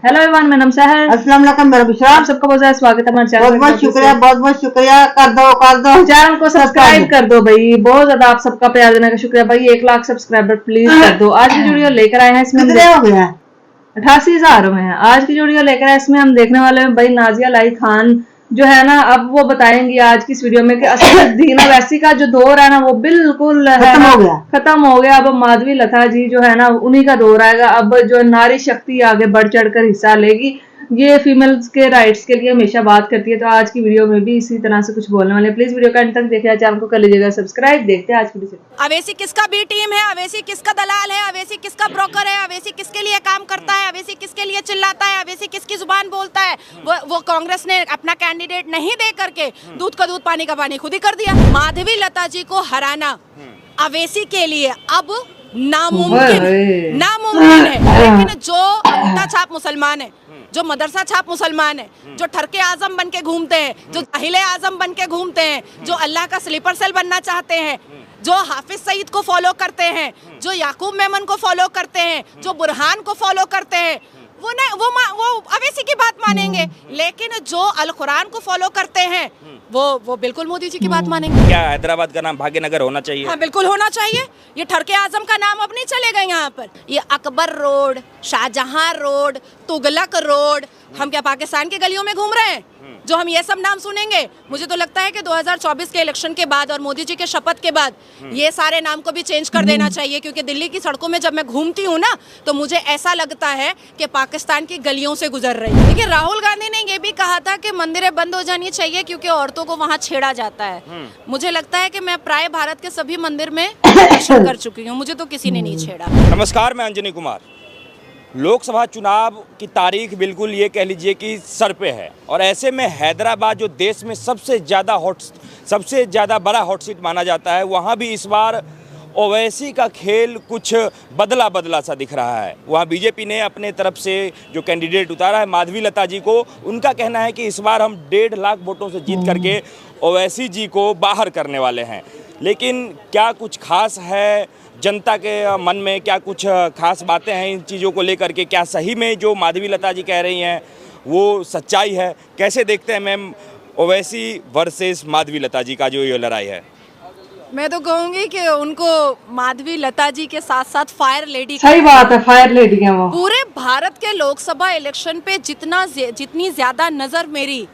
Hello everyone, मेरा नाम सहर। अस्सलाम वालेकुम, मेरा बुशरा। आप सबका बहुत ज़्यादा स्वागत है हमारे चैनल बहुत बहुत शुक्रिया, बहुत बहुत शुक्रिया। कर दो चैनल को सब्सक्राइब कर दो भाई। बहुत ज्यादा आप सबका प्यार देने का शुक्रिया भाई। 1 लाख सब्सक्राइबर प्लीज कर दो। आज की वीडियो लेकर आए हैं, इसमें कितने हो गया? 88,000 में है। आज की वीडियो लेकर आए, इसमें हम देखने वाले हैं भाई नाजिया लाई खान जो है ना, अब वो बताएंगी आज की इस वीडियो में कि असदुद्दीन अवैसी का जो दौर है ना वो बिल्कुल खत्म हो गया। अब माधवी लता जी जो है ना उन्हीं का दौर आएगा। अब जो नारी शक्ति आगे बढ़ चढ़कर हिस्सा लेगी। ये फीमेल्स के राइट्स के लिए हमेशा बात करती है, तो आज की वीडियो में भी इसी तरह से कुछ बोलने वाले। प्लीज वीडियो का अंत तक देखिए, चैनल को कर लीजिएगा सब्सक्राइब। देखते हैं आज की वीडियो। अवैसी किसका बी टीम है, अवैसी किसका दलाल है, अवैसी किसका ब्रोकर है, अवैसी किसके लिए काम करता है, अवैसी किसके लिए चिल्लाता है, अवैसी किसकी जुबान बोलता है। वो कांग्रेस ने अपना कैंडिडेट नहीं दे करके दूध का दूध पानी का पानी खुद ही कर दिया। माधवी लता जी को हराना अवैसी के लिए अब नामुमकिन है। लेकिन जो अंगूठा छाप मुसलमान है, जो मदरसा छाप मुसलमान है, जो ठरके आजम बन के घूमते हैं, जो जाहिले आजम बन के घूमते हैं, जो अल्लाह का स्लीपर सेल बनना चाहते हैं, जो हाफिज सईद को फॉलो करते हैं, जो याकूब मेमन को फॉलो करते हैं, जो बुरहान को फॉलो करते हैं, वो अवैसी की बात मानेंगे। लेकिन जो अल कुरान को फॉलो करते हैं वो बिल्कुल मोदी जी की बात मानेंगे। क्या हैदराबाद का नाम भाग्यनगर होना चाहिए? हाँ, बिल्कुल होना चाहिए। ये ठरके आजम का नाम अब नहीं चलेगा यहाँ पर। ये Akbar road, Shahjahan road, Tughlaq road, हम क्या पाकिस्तान की गलियों में घूम रहे हैं जो हम ये सब नाम सुनेंगे? मुझे तो लगता है कि 2024 के इलेक्शन के बाद और मोदी जी के शपथ के बाद ये सारे नाम को भी चेंज कर देना चाहिए। क्योंकि दिल्ली की सड़कों में जब मैं घूमती हूँ ना, तो मुझे ऐसा लगता है कि पाकिस्तान की गलियों से गुजर रही है। देखिए, राहुल गांधी ने ये भी कहा था कि मंदिरें बंद हो जानी चाहिए क्योंकि औरतों को वहाँ छेड़ा जाता है। मुझे लगता है कि मैं प्राय भारत के सभी मंदिर में दर्शन कर चुकी हूँ, मुझे तो किसी ने नहीं छेड़ा। नमस्कार, मैं अंजनी कुमार। लोकसभा चुनाव की तारीख बिल्कुल ये कह लीजिए कि सर पे है, और ऐसे में हैदराबाद जो देश में सबसे ज़्यादा बड़ा हॉट सीट माना जाता है, वहाँ भी इस बार ओवैसी का खेल कुछ बदला सा दिख रहा है। वहाँ बीजेपी ने अपने तरफ से जो कैंडिडेट उतारा है माधवी लता जी को, उनका कहना है कि इस बार हम 1.5 लाख वोटों से जीत करके ओवैसी जी को बाहर करने वाले हैं। लेकिन क्या कुछ खास है जनता के मन में? क्या कुछ खास बातें हैं इन चीज़ों को लेकर के? क्या सही में जो माधवी लता जी कह रही हैं वो सच्चाई है? कैसे देखते हैं मैम ओवैसी वर्सेस माधवी लता जी का जो ये लड़ाई है? मैं तो कहूंगी कि उनको माधवी लता जी के साथ साथ फायर लेडी, सही बात है, फायर लेडी है वो। पूरे भारत के लोकसभा इलेक्शन पे जितनी ज्यादा नजर मेरी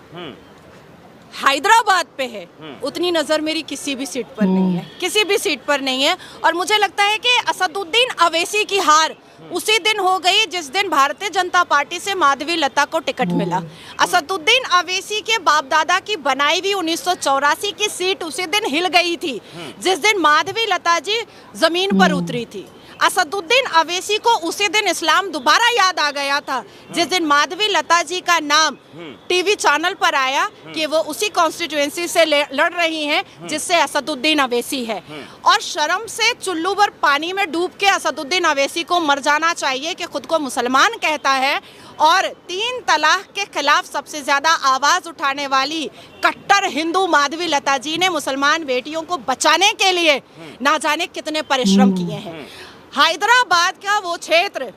हैदराबाद पे है, उतनी नजर मेरी किसी भी सीट पर नहीं है, किसी भी सीट पर नहीं है। और मुझे लगता है कि असदुद्दीन अवैसी की हार उसी दिन हो गई जिस दिन भारतीय जनता पार्टी से माधवी लता को टिकट मिला। असदुद्दीन अवैसी के बाप दादा की बनाई हुई 1984 की सीट उसी दिन हिल गई थी जिस दिन माधवी लता जी जमीन पर उतरी थी। असदुद्दीन अवैसी को उसी दिन इस्लाम दोबारा याद आ गया था जिस दिन माधवी लता जी का नाम टीवी चैनल पर आया कि वो उसी कॉन्स्टिट्यूएंसी से लड़ रही हैं जिससे असदुद्दीन अवैसी है। और शर्म से चुल्लू भर पानी में डूब के असदुद्दीन अवैसी को मर जाना चाहिए कि खुद को मुसलमान कहता है और 3 तलाक के खिलाफ सबसे ज्यादा आवाज उठाने वाली कट्टर हिंदू माधवी लता जी ने मुसलमान बेटियों को बचाने के लिए ना जाने कितने परिश्रम किए हैं। हैदराबाद का वो क्षेत्र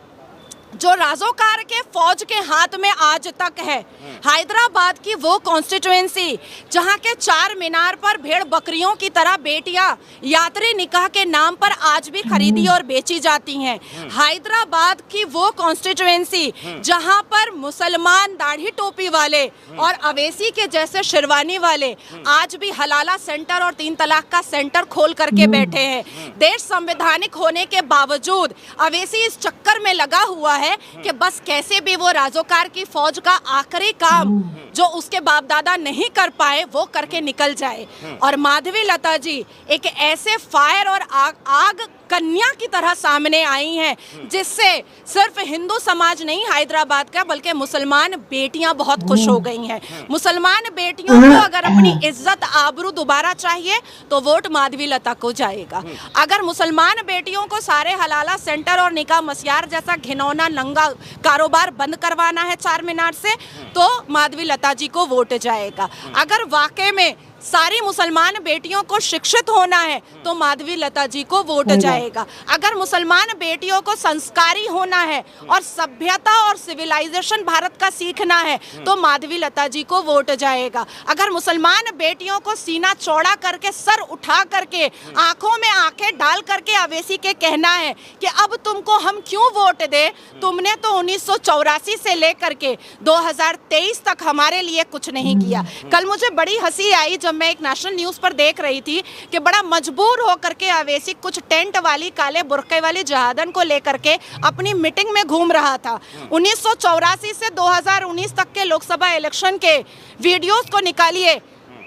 जो राजोकार के फौज के हाथ में आज तक है, हैदराबाद की वो कॉन्स्टिट्यूएंसी जहां के 4 मीनार पर भेड़ बकरियों की तरह बेटियां यात्री निकाह के नाम पर आज भी खरीदी और बेची जाती हैं, हैदराबाद की वो कॉन्स्टिट्यूएंसी जहां पर मुसलमान दाढ़ी टोपी वाले और अवैसी के जैसे शेरवानी वाले आज भी हलाला सेंटर और 3 तलाक का सेंटर खोल करके बैठे हैं। देश संवैधानिक होने के बावजूद अवैसी इस चक्कर में लगा हुआ है कि बस कैसे भी वो राजोकार की फौज का आखिरी काम जो उसके बाप दादा नहीं कर पाए वो करके निकल जाए। और माधवी लता जी एक ऐसे फायर और आग कन्या की तरह सामने आई हैं जिससे सिर्फ हिंदू समाज नहीं हैदराबाद का बल्कि मुसलमान बेटियां बहुत खुश हो गई हैं। मुसलमान बेटियों को अगर अपनी इज्जत आबरू दोबारा चाहिए तो वोट माधवी लता को जाएगा। अगर मुसलमान बेटियों को सारे हलाला सेंटर और निकाह मसियार जैसा घिनौना नंगा कारोबार बंद करवाना है 4 मीनार से तो माधवी लता जी को वोट जाएगा। अगर वाकई में सारी मुसलमान बेटियों को शिक्षित होना है तो माधवी लता जी को वोट जाएगा। अगर मुसलमान बेटियों को संस्कारी होना है और सभ्यता और सिविलाइजेशन भारत का सीखना है तो माधवी लता जी को वोट जाएगा। अगर मुसलमान बेटियों को सीना चौड़ा करके, सर उठा करके, आंखों में आंखें डाल करके अवैसी के कहना है कि अब तुमको हम क्यों वोट दे, तुमने तो 1984 से लेकर के 2023 तक हमारे लिए कुछ नहीं किया। कल मुझे बड़ी हंसी आई जब मैं एक नेशनल न्यूज़ पर देख रही थी कि बड़ा मजबूर होकर के अवैसी कुछ टेंट वाली, काले बुर्के वाली जहादन को लेकर के अपनी मीटिंग में घूम रहा था। 1984 से 2019 तक के लोकसभा इलेक्शन के वीडियोस को निकालिए।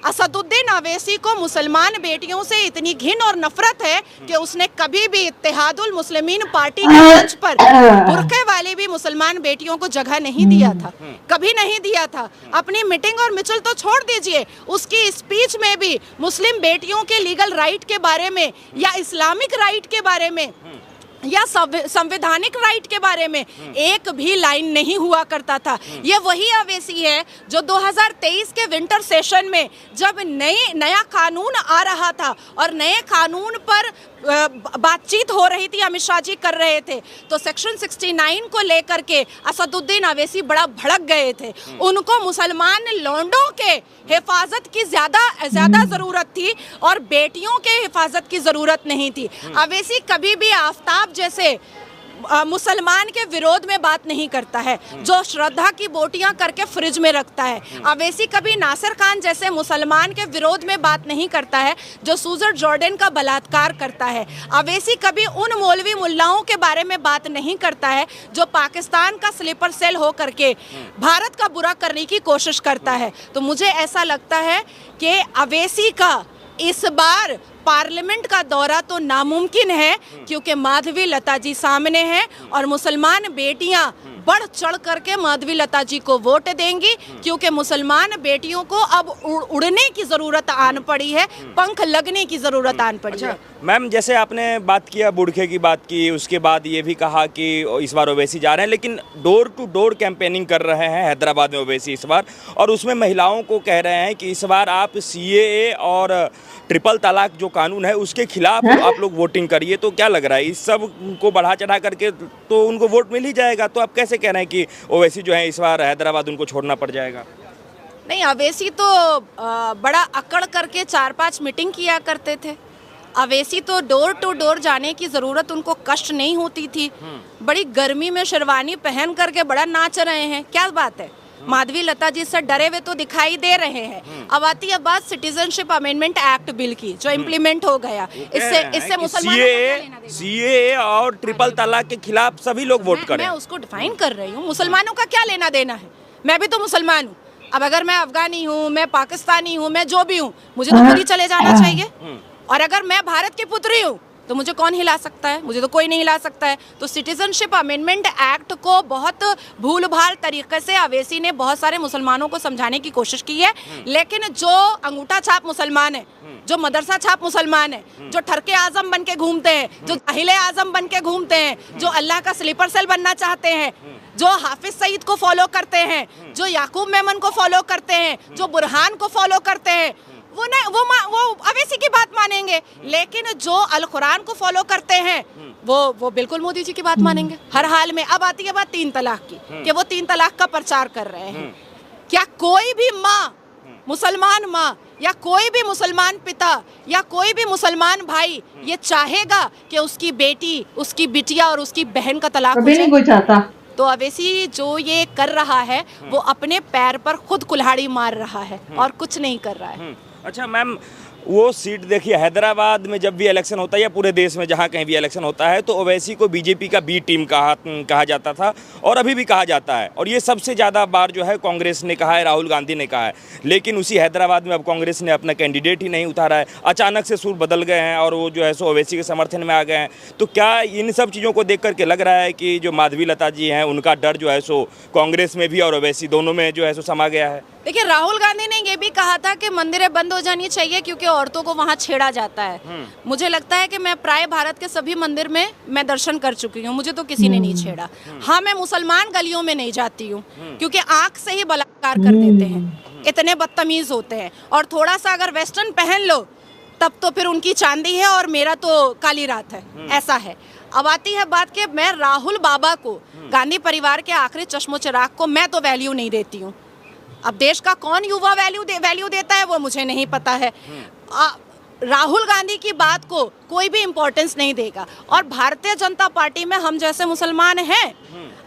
असदुद्दीन अवैसी को मुसलमान बेटियों से इतनी घिन और नफरत है कि उसने कभी भी इत्तेहादुल मुस्लिमीन पार्टी के मंच पर बुर्के वाली भी मुसलमान बेटियों को जगह नहीं दिया था, कभी नहीं दिया था। अपनी मीटिंग और मिचल तो छोड़ दीजिए, उसकी स्पीच में भी मुस्लिम बेटियों के लीगल राइट के बारे में या इस्लामिक राइट के बारे में या संवैधानिक राइट के बारे में एक भी लाइन नहीं हुआ करता था। ये वही अवैसी है जो 2023 के विंटर सेशन में जब नया कानून आ रहा था और नए कानून पर बातचीत हो रही थी, अमित शाह जी कर रहे थे, तो सेक्शन 69 को लेकर के असदुद्दीन अवैसी बड़ा भड़क गए थे। उनको मुसलमान लौंडों के हिफाजत की ज्यादा जरूरत थी और बेटियों के हिफाजत की जरूरत नहीं थी। अवैसी कभी भी आफ्ताब जैसे मुसलमान के विरोध में बात नहीं करता है जो श्रद्धा की बोटियां करके फ्रिज में रखता है। अवैसी कभी नासिर खान जैसे मुसलमान के विरोध में बात नहीं करता है जो सूजर जॉर्डन का बलात्कार करता है। अवैसी कभी उन मौलवी मुल्लाओं के बारे में बात नहीं करता है जो पाकिस्तान का स्लीपर सेल हो करके भारत का बुरा करने की कोशिश करता है। तो मुझे ऐसा लगता है कि अवैसी का इस बार पार्लियामेंट का दौरा तो नामुमकिन है क्योंकि माधवी लता जी सामने हैं और मुसलमान बेटियां बढ़ चढ़ करके माधवी लता जी को वोट देंगी क्योंकि मुसलमान बेटियों को अब उड़ने की ज़रूरत आन पड़ी है, पंख लगने की ज़रूरत आन पड़ी है। मैम, जैसे आपने बात किया बुरखे की बात की, उसके बाद ये भी कहा कि इस बार ओवैसी जा रहे हैं, लेकिन डोर टू डोर कैंपेनिंग कर रहे हैं हैदराबाद में ओवैसी इस बार, और उसमें महिलाओं को कह रहे हैं कि इस बार आप CAA और ट्रिपल तलाक जो कानून है उसके खिलाफ आप लोग वोटिंग करिए। तो क्या लग रहा है, इस सब को बढ़ा चढ़ा करके तो उनको वोट मिल ही जाएगा, तो आप कैसे कह रहे हैं कि ओवैसी जो है इस बार हैदराबाद उनको छोड़ना पड़ जाएगा? नहीं, अवैसी तो बड़ा अकड़ करके 4-5 मीटिंग किया करते थे। अवैसी तो डोर टू डोर जाने की ज़रूरत उनको कष्ट नहीं होती थी। बड़ी गर्मी में शेरवानी पहन करके बड़ा नाच रहे हैं, क्या बात है। माधवी लता जी से डरे हुए तो दिखाई दे रहे हैं। अब आती है बात सिटीजनशिप अमेंडमेंट एक्ट बिल की जो इम्प्लीमेंट हो गया, इससे मुसलमानों को CAA और ट्रिपल तलाक के खिलाफ सभी लोग वोट करें। मैं उसको डिफाइन कर रही हूँ, मुसलमानों का क्या लेना देना है। मैं भी तो मुसलमान हूँ। अब अगर मैं अफगानी हूँ, मैं पाकिस्तानी हूँ, मैं जो भी हूँ, मुझे तो खुद ही चले जाना चाहिए। और अगर मैं भारत की पुत्री हूँ तो मुझे कौन हिला सकता है? मुझे तो कोई नहीं हिला सकता है। तो सिटीजनशिप अमेंडमेंट एक्ट को बहुत भूल भाल तरीके से अवैसी ने बहुत सारे मुसलमानों को समझाने की कोशिश की है, लेकिन जो अंगूठा छाप मुसलमान है, जो मदरसा छाप मुसलमान है, जो ठरके आजम बन के घूमते हैं, जो जाहिले आजम बन के घूमते हैं, जो अल्लाह का स्लीपर सेल बनना चाहते हैं, जो हाफिज सईद को फॉलो करते हैं, जो याकूब मेमन को फॉलो करते हैं, जो बुरहान को फॉलो करते हैं, वो अवैसी की बात मानेंगे। लेकिन जो अल कुरान को फॉलो करते हैं वो बिल्कुल मोदी जी की बात मानेंगे हर हाल में। अब आती है बात 3 तलाक की कि वो 3 तलाक का प्रचार कर रहे हैं। क्या कोई भी माँ, मुसलमान माँ या कोई भी मुसलमान पिता या कोई भी मुसलमान भाई ये चाहेगा कि उसकी बेटी, उसकी बिटिया और उसकी बहन का तलाक हो जाए? कोई चाहता। तो अवैसी जो ये कर रहा है वो अपने पैर पर खुद कुल्हाड़ी मार रहा है और कुछ नहीं कर रहा है। अच्छा मैम, वो सीट देखिए, हैदराबाद में जब भी इलेक्शन होता है या पूरे देश में जहाँ कहीं भी इलेक्शन होता है तो ओवैसी को बीजेपी का बी टीम कहा जाता था और अभी भी कहा जाता है, और ये सबसे ज़्यादा बार जो है कांग्रेस ने कहा है, राहुल गांधी ने कहा है। लेकिन उसी हैदराबाद में अब कांग्रेस ने अपना कैंडिडेट ही नहीं उतारा है, अचानक से सुर बदल गए हैं और वो जो है सो ओवैसी के समर्थन में आ गए हैं। तो क्या इन सब चीज़ों को देख करके लग रहा है कि जो माधवी लता जी हैं उनका डर जो है सो कांग्रेस में भी और ओवैसी दोनों में जो है सो समा गया है? देखिए, राहुल गांधी ने ये भी कहा था कि मंदिरें बंद हो जानी चाहिए क्योंकि औरतों को वहाँ छेड़ा जाता है। मुझे लगता है कि मैं प्राय भारत के सभी मंदिर में मैं दर्शन कर चुकी हूँ, मुझे तो किसी ने नहीं छेड़ा। हाँ, मैं मुसलमान गलियों में नहीं जाती हूँ क्योंकि आँख से ही बलात्कार बेकार कर देते हैं, इतने बदतमीज होते हैं। और थोड़ा सा अगर वेस्टर्न पहन लो तब तो फिर उनकी चांदी है और मेरा तो काली रात है, ऐसा है। अब आती है बात कि मैं राहुल बाबा को, गांधी परिवार के आखिरी चश्मो चिराग को मैं तो वैल्यू नहीं देती हूँ। अब देश का कौन युवा वैल्यू देता है वो मुझे नहीं पता है। राहुल गांधी की बात को कोई भी इम्पोर्टेंस नहीं देगा। और भारतीय जनता पार्टी में हम जैसे मुसलमान हैं,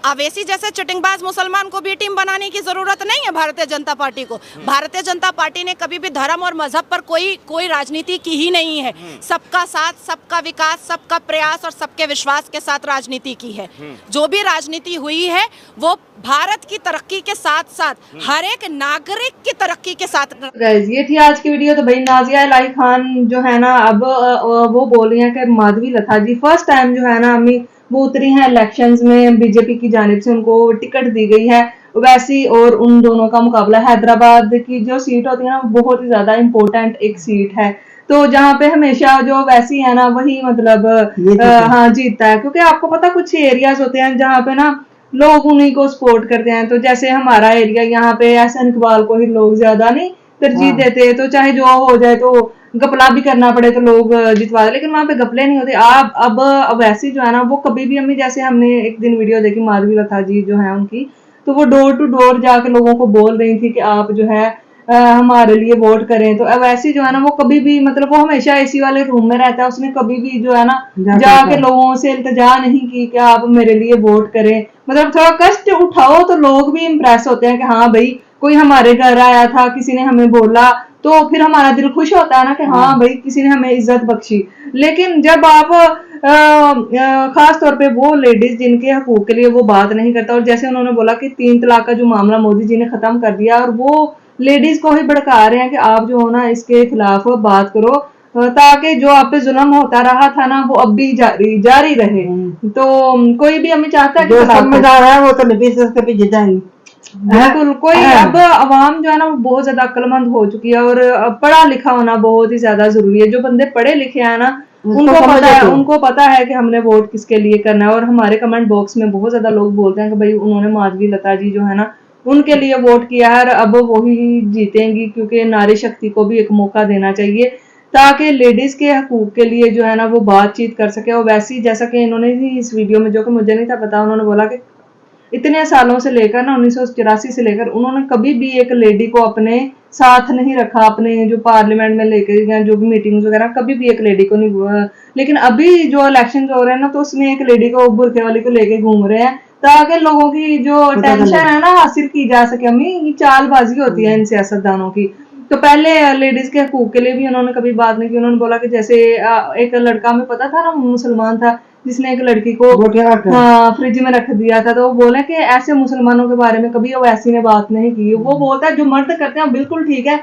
अवैसी जैसे चिटिंगबाज मुसलमान को भी टीम बनाने की जरूरत नहीं है भारतीय जनता पार्टी को। भारतीय जनता पार्टी ने कभी भी धर्म और मजहब पर कोई राजनीति की ही नहीं है। सबका साथ, सबका विकास, सबका प्रयास और सबके विश्वास के साथ राजनीति की है। जो भी राजनीति हुई है वो भारत की तरक्की के साथ साथ हर एक नागरिक की तरक्की के साथ। गाइस ये थी आज की वीडियो। तो भाई नाजिया इलाही खान जो है ना, अब वो बोल रही है कि माधवी लता जी फर्स्ट टाइम जो है ना अम्मी वो उतरी हैं इलेक्शंस में, बीजेपी की जानिब से उनको टिकट दी गई है। वैसी और उन दोनों का मुकाबला, हैदराबाद की जो सीट होती है ना बहुत ही ज्यादा इम्पोर्टेंट एक सीट है, तो जहाँ पे हमेशा जो वैसी है ना वही मतलब हाँ जीतता है। क्योंकि आपको पता कुछ एरियाज होते हैं जहाँ पे ना लोग उन्हीं को सपोर्ट करते हैं। तो जैसे हमारा एरिया यहाँ पे एहसन इकबाल को ही लोग ज्यादा नहीं तरजीह देते, तो चाहे जो हो जाए तो गपला भी करना पड़े तो लोग जितवा दे, लेकिन वहां पे गपले नहीं होते। आप अब ऐसी जो है ना वो कभी भी अम्मी, जैसे हमने एक दिन वीडियो देखी माधवी लता जी जो है उनकी, तो वो डोर टू डोर जाके लोगों को बोल रही थी कि आप जो है हमारे लिए वोट करें। तो अब ऐसी जो है ना वो कभी भी मतलब वो हमेशा एसी वाले रूम में रहता है, उसने कभी भी जो है ना जाके लोगों से इल्तिजा नहीं की कि आप मेरे लिए वोट करें। मतलब थोड़ा कष्ट उठाओ तो लोग भी इम्प्रेस होते हैं कि हाँ भाई कोई हमारे घर आया था, किसी ने हमें बोला, तो फिर हमारा दिल खुश होता है ना कि हाँ भाई किसी ने हमें इज्जत बख्शी। लेकिन जब आप खास तौर पे वो लेडीज जिनके हकूक के लिए वो बात नहीं करता, और जैसे उन्होंने बोला कि 3 तलाक का जो मामला मोदी जी ने खत्म कर दिया, और वो लेडीज को ही भड़का रहे हैं कि आप जो हो ना इसके खिलाफ बात करो ताकि जो आप पे जुल्म होता रहा था ना वो अब भी जारी रहे। तो कोई भी हमें चाहता है कि समझदार है वो तो उसके पीछे जाएंगे। बिल्कुल। कोई अब आवाम जो है ना वो बहुत ज्यादा अक्लमंद हो चुकी है, और पढ़ा लिखा होना बहुत ही ज्यादा जरूरी है। जो बंदे पढ़े लिखे हैं ना उनको पता है कि हमने वोट किसके लिए करना है। और हमारे कमेंट बॉक्स में बहुत ज्यादा लोग बोलते हैं कि भाई उन्होंने माधवी लता जी जो है ना उनके लिए वोट किया है, अब वही जीतेंगी, क्योंकि नारी शक्ति को भी एक मौका देना चाहिए ताकि लेडीज के हकूक के लिए जो है ना वो बातचीत कर सके। और वैसे जैसा कि इन्होंने इस वीडियो में, जो कि मुझे नहीं था पता, उन्होंने बोला कि इतने सालों से लेकर ना 1984 से लेकर उन्होंने कभी भी एक लेडी को अपने साथ नहीं रखा, अपने जो पार्लियामेंट में लेकर या जो भी मीटिंग्स वगैरह कभी भी एक लेडी को नहीं हुआ। लेकिन अभी जो इलेक्शन हो रहे हैं ना तो उसमें एक लेडी को बुरखे वाली को लेके घूम रहे हैं ताकि लोगों की जो टेंशन है ना हासिल की जा सके। अम्मी ये चालबाजी होती है इन सियासतदानों की। तो पहले लेडीज के हकूक के लिए भी उन्होंने कभी बात नहीं की। उन्होंने बोला कि जैसे एक लड़का, में पता था ना मुसलमान था जिसने एक लड़की को फ्रिज में रख दिया था, तो वो बोले कि ऐसे मुसलमानों के बारे में कभी वैसी ने बात नहीं की। वो बोलता है जो मर्द करते हैं बिल्कुल ठीक है,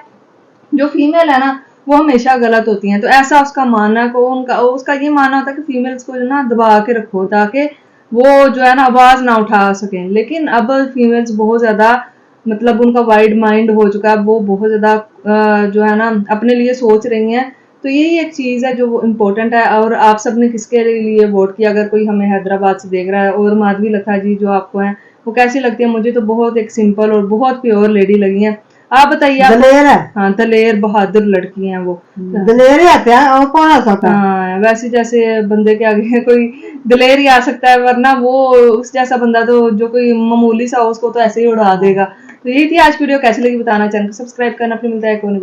जो फीमेल है ना वो हमेशा गलत होती हैं। तो ऐसा उसका मानना है को उसका ये मानना होता है कि फीमेल्स को जो ना दबा के रखो ताकि वो जो है ना आवाज ना उठा सकें। लेकिन अब फीमेल्स बहुत ज्यादा मतलब उनका वाइड माइंड हो चुका है, वो बहुत ज्यादा जो है ना अपने लिए सोच रही हैं। तो यही एक चीज है जो इम्पोर्टेंट है। और आप सबने किसके लिए वोट किया, अगर कोई हमें हैदराबाद से देख रहा है। और माधवी लता जी जो आपको है वो कैसी लगती है? मुझे तो बहुत एक सिंपल और बहुत प्योर लेडी लगी है। आप बताइए। दलेर है। हाँ दलेर बहादुर लड़की हैं वो। दलेर ही आते हैं और कौन आ सकता है? हाँ वैसे जैसे बंदे के आगे कोई दलेर ही आ सकता है, वरना वो उस जैसा बंदा तो जो कोई मामूली सा हो उसको तो ऐसे ही उड़ा देगा। तो यही थी आज वीडियो, कैसी लगी बताना, चैनल को सब्सक्राइब करना। फिर मिलता है कौन